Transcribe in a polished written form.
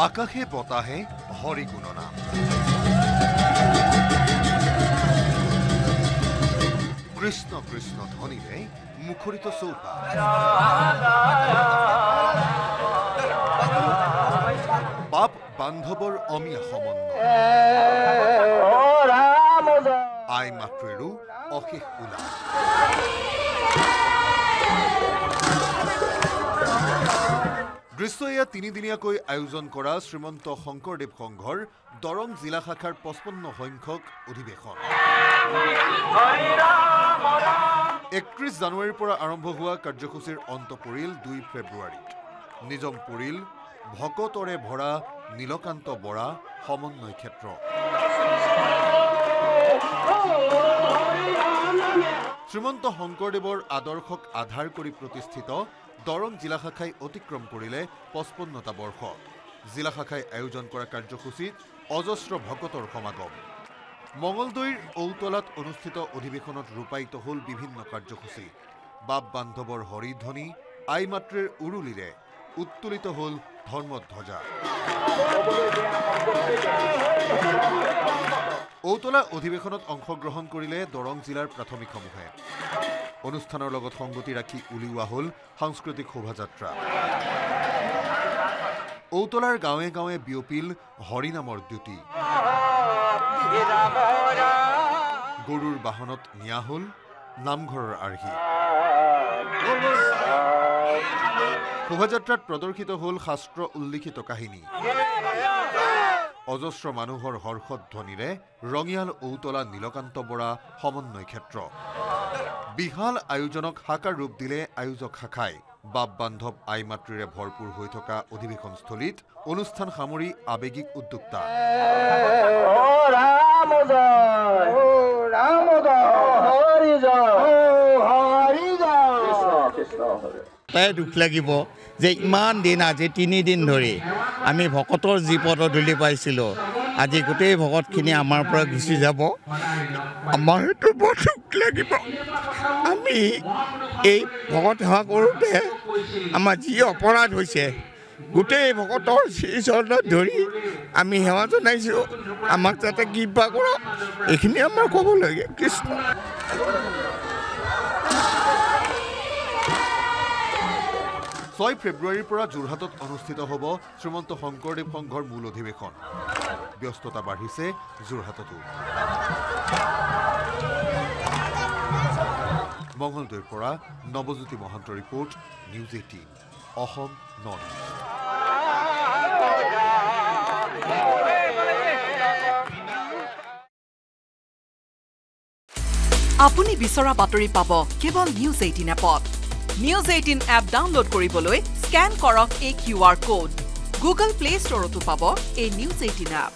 আকাশে বতাহে হৰি গুণনাম কৃষ্ণ কৃষ্ণ ধ্বনিৰে মুখৰিত চৌপাশ বাপ বান্ধৱৰ অমিয়া সমন্বয় আই মাতৃৰো অশেষ উল্লাস দৃশ্য এয়া তিনিদিনীয়াকৈ আয়োজন কৰা শ্ৰীমন্ত শংকৰদেৱ সংঘৰ দৰং জিলা শাখাৰ 55 সংখ্যক অধিৱেশন 31 জানুৱাৰীৰ পৰা আৰম্ভ হোৱা কাৰ্যসূচীৰ অন্ত পৰিল 2 ফেব্ৰুৱাৰীত নিজম পৰিল ভকতৰে ভৰা নীলকান্ত বৰা সমন্বয় ক্ষেত্ৰ শ্ৰীমন্ত শংকৰদেৱৰ আদৰ্শক আধাৰ কৰি প্ৰতিষ্ঠিত দৰং জিলা শাখাই অতিক্ৰম কৰিলে 55টা বৰ্ষ জিলা শাখাই আয়োজন কৰা কাৰ্যসূচীত অজস্ৰ ভকতৰ সমাগম মঙলদৈৰ ঔতলাত অনুষ্ঠিত অধিৱেশনত ৰূপায়িত হ'ল বিভিন্ন কাৰ্যসূচী বাপ বান্ধৱৰ হৰিধ্বনি আই মাতৃৰ উৰুলিৰে উত্তোলিত হ'ল ধৰ্মধ্বজা ঔতলা অধিৱেশনত অংশগ্ৰহণ কৰিলে দৰং জিলাৰ প্ৰাথমিকসমূহে অনুষ্ঠানৰ লগত সংগতি ৰাখি উলিওৱা হ'ল সাংস্কৃতিক শোভাযাত্ৰা ঔতলাৰ গাঁৱে গাঁৱে বিয়পিল হৰিনামৰ দ্যুতি গৰুৰ বাহনত নিয়া হ'ল নামঘৰৰ আৰ্হি শোভাযাত্ৰাত প্ৰদৰ্শিত হ'ল শাস্ত্ৰ উল্লিখিত কাহিনী অজস্ৰ মানুহৰ হৰ্ষধ্বনিৰে ৰঙিয়াল ঔতলা নীলকান্ত বৰা সমন্বয় ক্ষেত্ৰ বিহাল আয়োজনক সাকাৰ ৰূপ দিলে আয়োজক শাখাই বাপ বান্ধৱ আই মাতৃৰে ভৰপূৰ হৈ থকা অধিৱেশনস্থলীত অনুষ্ঠান সামৰি আবেগিক উদ্যোক্তা তাই দুখ লাগিব যে ইমান দিন আজি 3 দিন ধৰি আমি ভকতৰ যি পদধূলি পাইছিলোঁ আজি গোটেই ভকতখিনি আমাৰ পৰা গুচি যাব আমাৰ সেইটো বৰ দুখ লাগিব আমি এই ভকত সেৱা কৰোঁতে আমাৰ যি অপৰাধ হৈছে গোটেই ভকতৰ শ্ৰীচৰণত ধৰি আমি সেৱা জনাইছোঁ আমাক যাতে কৃপা কৰক এইখিনি আমাৰ ক'ব লাগে কৃষ্ণ 6 ফেব্ৰুৱাৰীৰ পৰা যোৰহাটত অনুষ্ঠিত হ'ব শ্ৰীমন্ত শংকৰদেৱ সংঘৰ মূল অধিৱেশন ব্যস্ততা বাঢ়িছে যোৰহাটতো মঙলদৈৰ পৰা Nabajyoti Mahanta report news 18 Assam north আপুনি বিচৰা বাতৰি পাব কেৱল নিউজ 18 এপত নিউজ 18 এপ ডাউনলোড কৰিবলৈ স্ক্যান কৰক এই QR কোড গুগল প্লে ষ্টৰতো পাব এই নিউজ 18 এপ